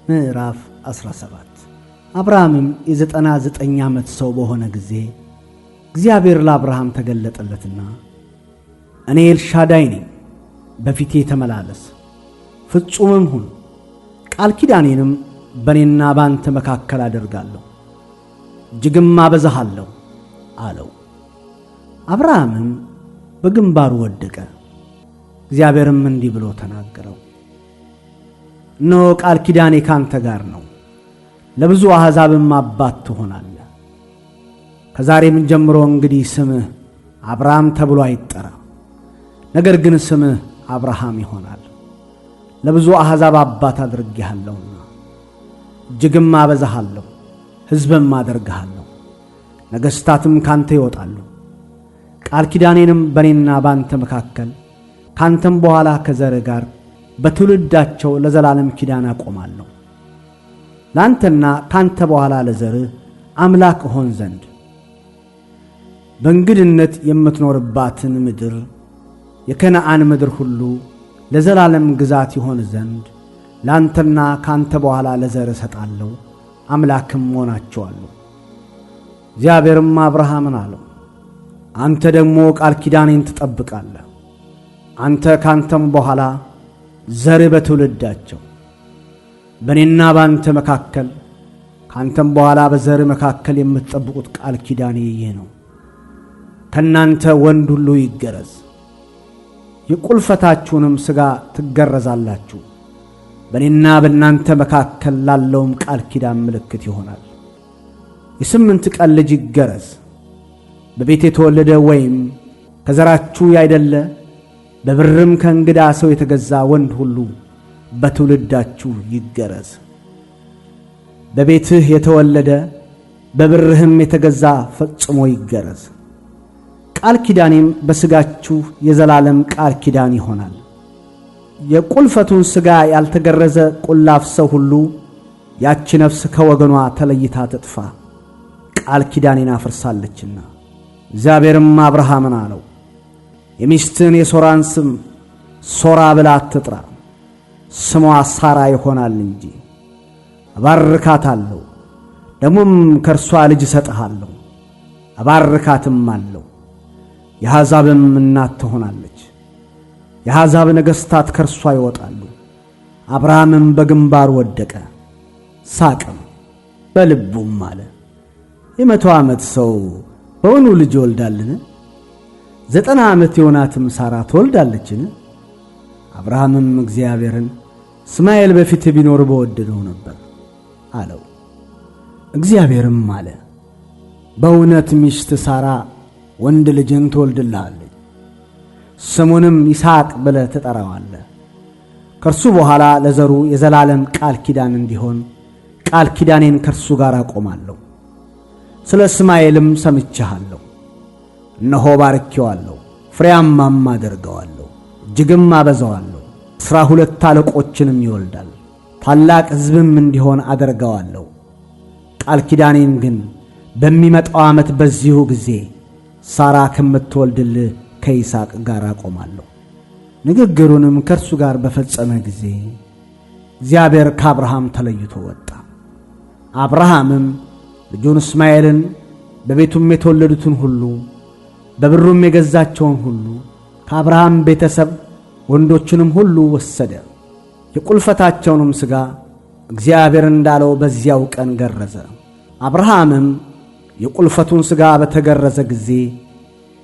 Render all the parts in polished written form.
ምዕራፍ 17 አብርሃምም የ99 ዓመት ሰው በሆነ ጊዜ እግዚአብሔር ለአብርሃም ተገለጠለትና እኔ ኤልሻዳይ ነኝ፣ በፊቴ ተመላለስ፣ ፍጹምም ሁን፣ ቃል ኪዳኔንም በእኔና ባንተ መካከል አደርጋለሁ፣ እጅግም አበዛሃለሁ አለው። አብርሃምም በግንባሩ ወደቀ። እግዚአብሔርም እንዲህ ብሎ ተናገረው፣ እነሆ ቃል ኪዳኔ ካንተ ጋር ነው፣ ለብዙ አሕዛብም አባት ትሆናለህ። ከዛሬም ጀምሮ እንግዲህ ስምህ አብርሃም ተብሎ አይጠራ፣ ነገር ግን ስምህ አብርሃም ይሆናል፣ ለብዙ አሕዛብ አባት አድርጌሃለሁና እጅግም አበዛሃለሁ፣ ሕዝብም አደርግሃለሁ፣ ነገሥታትም ካንተ ይወጣሉ። ቃል ኪዳኔንም በእኔና ባንተ መካከል ካንተም በኋላ ከዘርህ ጋር በትውልዳቸው ለዘላለም ኪዳን አቆማለሁ። ላንተና ካንተ በኋላ ለዘርህ አምላክ እሆን ዘንድ በእንግድነት የምትኖርባትን ምድር የከነዓን ምድር ሁሉ ለዘላለም ግዛት ይሆን ዘንድ ላንተና ካንተ በኋላ ለዘርህ እሰጣለሁ፣ አምላክም ሆናቸዋለሁ። እግዚአብሔርም አብርሃምን አለው፣ አንተ ደግሞ ቃል ኪዳኔን ትጠብቃለህ። አንተ ካንተም በኋላ ዘርህ በትውልዳቸው በእኔና ባንተ መካከል ካንተም በኋላ በዘርህ መካከል የምትጠብቁት ቃል ኪዳኔ ይህ ነው። ከእናንተ ወንድ ሁሉ ይገረዝ፣ የቁልፈታችሁንም ሥጋ ትገረዛላችሁ። በእኔና በእናንተ መካከል ላለውም ቃል ኪዳን ምልክት ይሆናል። የ8 ቀን ልጅ ይገረዝ፣ በቤት የተወለደ ወይም ከዘራችሁ ያይደለ በብርም ከእንግዳ ሰው የተገዛ ወንድ ሁሉ በትውልዳችሁ ይገረዝ። በቤትህ የተወለደ በብርህም የተገዛ ፈጽሞ ይገረዝ። ቃል ኪዳኔም በሥጋችሁ የዘላለም ቃል ኪዳን ይሆናል። የቁልፈቱን ሥጋ ያልተገረዘ ቁላፍ ሰው ሁሉ ያቺ ነፍስ ከወገኗ ተለይታ ትጥፋ፣ ቃል ኪዳኔን አፍርሳለችና። እግዚአብሔርም አብርሃምን አለው፣ የሚስትህን የሶራን ስም ሶራ ብላ አትጥራ፣ ስሟ ሳራ ይሆናል እንጂ። እባርካታለሁ፣ ደግሞም ከእርሷ ልጅ እሰጥሃለሁ፣ እባርካትም አለው፣ የአሕዛብም እናት ትሆናለች። የአሕዛብ ነገሥታት ከእርሷ ይወጣሉ። አብርሃምም በግንባር ወደቀ፣ ሳቅም፣ በልቡም አለ፣ የ100 ዓመት ሰው በውኑ ልጅ ይወልዳልን? 90 ዓመት የሆናትም ሳራ ትወልዳለችን? አብርሃምም እግዚአብሔርን እስማኤል በፊት ቢኖር በወደደው ነበር አለው። እግዚአብሔርም አለ፣ በእውነት ሚስት ሳራ ወንድ ልጅን ትወልድልሃለች፣ ስሙንም ይስሐቅ ብለህ ትጠራዋለህ። ከእርሱ በኋላ ለዘሩ የዘላለም ቃል ኪዳን እንዲሆን ቃል ኪዳኔን ከእርሱ ጋር አቆማለሁ። ስለ እስማኤልም ሰምቼሃለሁ፣ እነሆ ባርኬዋለሁ፣ ፍሬያማም አደርገዋለሁ፣ እጅግም አበዛዋለሁ። 12 አለቆችንም ይወልዳል፣ ታላቅ ሕዝብም እንዲሆን አደርገዋለሁ። ቃል ኪዳኔን ግን በሚመጣው ዓመት በዚሁ ጊዜ ሳራ ከምትወልድልህ ከይስሐቅ ጋር አቆማለሁ። ንግግሩንም ከእርሱ ጋር በፈጸመ ጊዜ እግዚአብሔር ከአብርሃም ተለይቶ ወጣ። አብርሃምም ልጁን እስማኤልን በቤቱም የተወለዱትን ሁሉ በብሩም የገዛቸውን ሁሉ ከአብርሃም ቤተሰብ ወንዶችንም ሁሉ ወሰደ። የቁልፈታቸውንም ሥጋ እግዚአብሔር እንዳለው በዚያው ቀን ገረዘ። አብርሃምም የቁልፈቱን ሥጋ በተገረዘ ጊዜ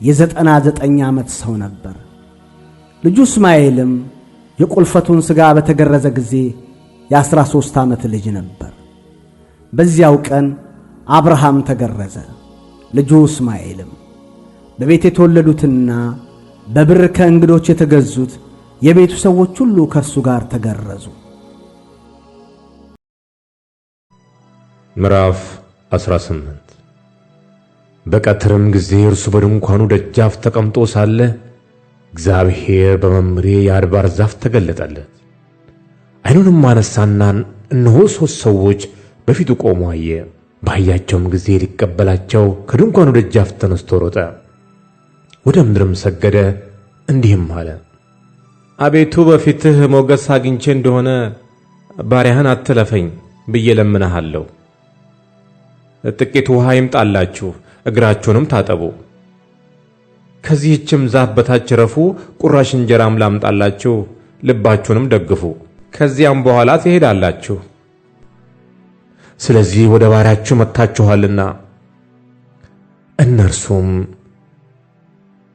የ99 ዓመት ሰው ነበር። ልጁ እስማኤልም የቁልፈቱን ሥጋ በተገረዘ ጊዜ የ13 ዓመት ልጅ ነበር። በዚያው ቀን አብርሃም ተገረዘ፣ ልጁ እስማኤልም። በቤት የተወለዱትና በብር ከእንግዶች የተገዙት የቤቱ ሰዎች ሁሉ ከእርሱ ጋር ተገረዙ። ምዕራፍ 18 በቀትርም ጊዜ እርሱ በድንኳኑ ደጃፍ ተቀምጦ ሳለ እግዚአብሔር በመምሬ የአድባር ዛፍ ተገለጠለት። ዓይኑንም አነሳና እነሆ 3 ሰዎች በፊቱ ቆሞ አየ። ባያቸውም ጊዜ ሊቀበላቸው ከድንኳኑ ደጃፍ ተነስቶ ሮጠ፣ ወደ ምድርም ሰገደ፣ እንዲህም አለ፣ አቤቱ በፊትህ ሞገስ አግኝቼ እንደሆነ ባሪያህን አትለፈኝ ብዬ ለምንሃለሁ። ጥቂት ውሃ ይምጣላችሁ፣ እግራችሁንም ታጠቡ። ከዚህችም ዛፍ በታች ረፉ፣ ቁራሽ እንጀራም ላምጣላችሁ፣ ልባችሁንም ደግፉ። ከዚያም በኋላ ትሄዳላችሁ። ስለዚህ ወደ ባሪያችሁ መጥታችኋልና። እነርሱም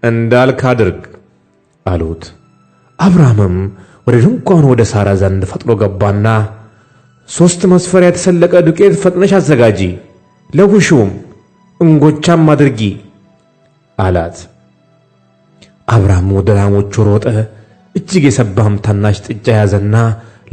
እንዳልክ አድርግ አሉት። አብርሃምም ወደ ድንኳኑ ወደ ሳራ ዘንድ ፈጥኖ ገባና 3 መስፈሪያ የተሰለቀ ዱቄት ፈጥነሽ አዘጋጂ፣ ለውሽውም እንጎቻም አድርጊ አላት። አብርሃም ወደ ላሞቹ ሮጠ፣ እጅግ የሰባም ታናሽ ጥጃ ያዘና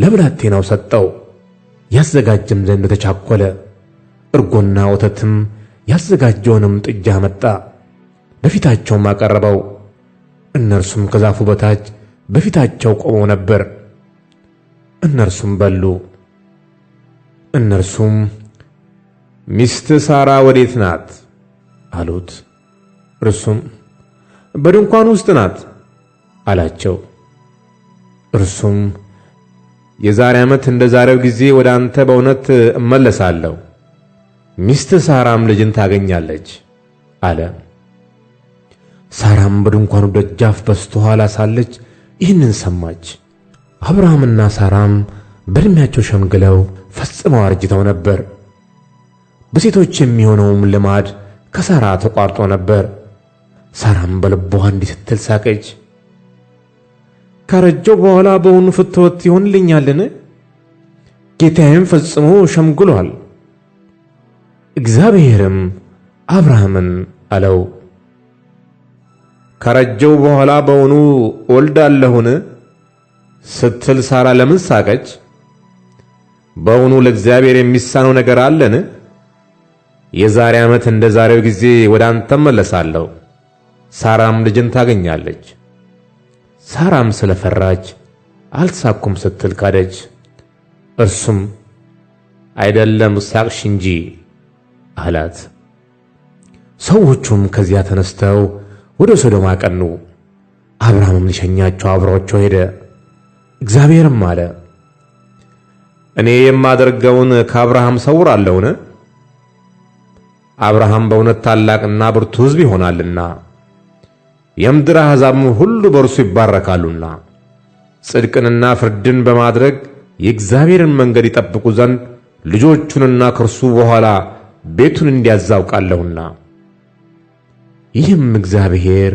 ለብላቴናው ሰጠው። ያዘጋጅም ዘንድ ተቻኰለ። እርጎና ወተትም ያዘጋጀውንም ጥጃ መጣ፣ በፊታቸውም አቀረበው። እነርሱም ከዛፉ በታች በፊታቸው ቆመው ነበር። እነርሱም በሉ። እነርሱም ሚስት ሳራ ወዴት ናት አሉት። እርሱም በድንኳን ውስጥ ናት አላቸው። እርሱም የዛሬ ዓመት እንደ ዛሬው ጊዜ ወደ አንተ በእውነት እመለሳለሁ፣ ሚስት ሳራም ልጅን ታገኛለች አለ። ሳራም በድንኳኑ ደጃፍ በስተኋላ ሳለች ይህንን ሰማች። አብርሃምና ሳራም በዕድሜያቸው ሸምግለው ፈጽመው አርጅተው ነበር። በሴቶች የሚሆነውም ልማድ ከሳራ ተቋርጦ ነበር። ሳራም በልቧ እንዲህ ስትል ሳቀች፣ ካረጀው በኋላ በውኑ ፍትወት ይሆንልኛልን? ጌታዬም ፈጽሞ ሸምግሏል። እግዚአብሔርም አብርሃምን አለው፣ ካረጀው በኋላ በውኑ እወልዳለሁን ስትል ሳራ ለምን ሳቀች? በውኑ ለእግዚአብሔር የሚሳነው ነገር አለን? የዛሬ ዓመት እንደ ዛሬው ጊዜ ወደ አንተ እመለሳለሁ፣ ሳራም ልጅን ታገኛለች። ሳራም ስለፈራች አልሳኩም ስትል ካደች። እርሱም አይደለም ሳቅሽ እንጂ አላት። ሰዎቹም ከዚያ ተነስተው ወደ ሶዶም አቀኑ። አብርሃምም ሊሸኛቸው አብሯቸው ሄደ። እግዚአብሔርም አለ፣ እኔ የማደርገውን ከአብርሃም ሰውራለሁን? አብርሃም በእውነት ታላቅና ብርቱ ሕዝብ ይሆናልና የምድር አሕዛብም ሁሉ በእርሱ ይባረካሉና ጽድቅንና ፍርድን በማድረግ የእግዚአብሔርን መንገድ ይጠብቁ ዘንድ ልጆቹንና ከእርሱ በኋላ ቤቱን እንዲያዛውቃለሁና። ይህም እግዚአብሔር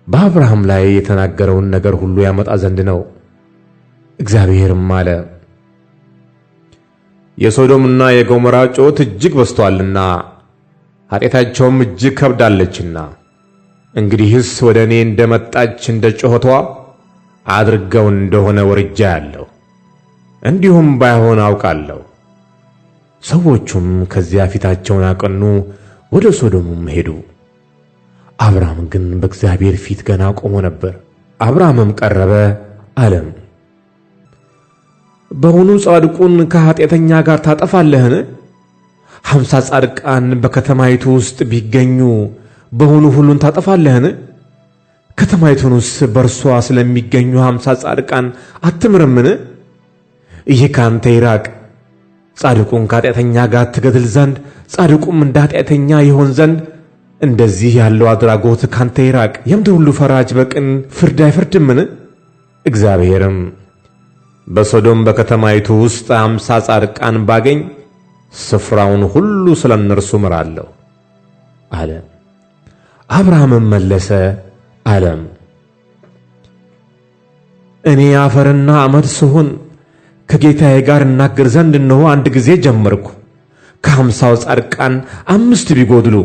በአብርሃም ላይ የተናገረውን ነገር ሁሉ ያመጣ ዘንድ ነው። እግዚአብሔርም አለ፣ የሶዶምና የገሞራ ጩኸት እጅግ በዝቶአልና ኃጢአታቸውም እጅግ ከብዳለችና እንግዲህስ ወደ እኔ እንደመጣች እንደ ጩኸቷ አድርገው እንደሆነ ወርጃለሁ፣ እንዲሁም ባይሆን አውቃለሁ። ሰዎቹም ከዚያ ፊታቸውን አቀኑ፣ ወደ ሶዶምም ሄዱ። አብርሃም ግን በእግዚአብሔር ፊት ገና ቆሞ ነበር። አብርሃምም ቀረበ አለም፣ በውኑ ጻድቁን ከኃጢአተኛ ጋር ታጠፋለህን? 50 ጻድቃን በከተማይቱ ውስጥ ቢገኙ በውኑ ሁሉን ታጠፋለህን? ከተማይቱንስ በእርሷ ስለሚገኙ 50 ጻድቃን አትምርምን? ይህ ካንተ ይራቅ። ጻድቁን ከኃጢአተኛ ጋር ትገድል ዘንድ ጻድቁም እንደ ኃጢአተኛ ይሆን ዘንድ እንደዚህ ያለው አድራጎት ካንተ ይራቅ። የምድር ሁሉ ፈራጅ በቅን ፍርድ አይፈርድምን? እግዚአብሔርም በሶዶም በከተማይቱ ውስጥ 50 ጻድቃን ባገኝ ስፍራውን ሁሉ ስለ እነርሱ ምራለሁ አለ። አብርሃምም መለሰ አለም፣ እኔ አፈርና አመድ ስሆን ከጌታዬ ጋር እናገር ዘንድ እነሆ አንድ ጊዜ ጀመርኩ። ከ50 ጻድቃን 5 ቢጎድሉ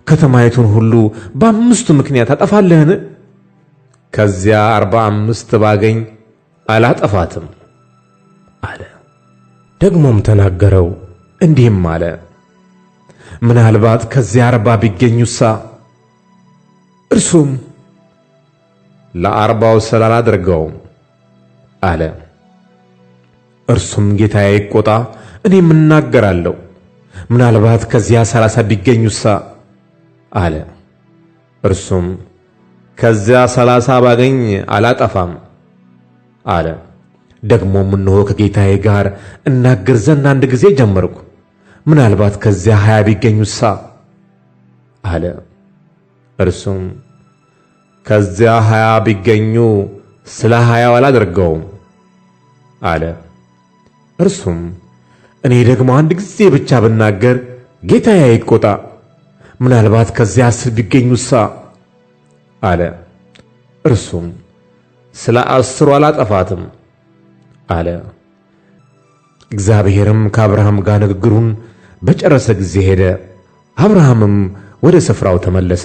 ከተማይቱን ሁሉ በ5ቱ ምክንያት አጠፋለህን? ከዚያ 45 ባገኝ አላጠፋትም አለ። ደግሞም ተናገረው እንዲህም አለ፣ ምናልባት ከዚያ 40 ቢገኙሳ? እርሱም ለ40ው ስላላደርገውም አለ። እርሱም ጌታዬ ይቆጣ፣ እኔም እናገራለሁ፣ ምናልባት ከዚያ 30 ቢገኙሳ? አለ። እርሱም ከዚያ 30 ባገኝ አላጠፋም አለ። ደግሞም እነሆ ከጌታዬ ጋር እናገር ዘንድ አንድ ጊዜ ጀመርኩ፣ ምናልባት ከዚያ 20 ቢገኙሳ አለ። እርሱም ከዚያ 20 ቢገኙ ስለ 20 አላደርገውም አለ። እርሱም እኔ ደግሞ አንድ ጊዜ ብቻ ብናገር ጌታዬ አይቆጣ፣ ምናልባት ከዚያ 10 ቢገኙሳ አለ። እርሱም ስለ 10 አላጠፋትም አለ። እግዚአብሔርም ከአብርሃም ጋር ንግግሩን በጨረሰ ጊዜ ሄደ። አብርሃምም ወደ ስፍራው ተመለሰ።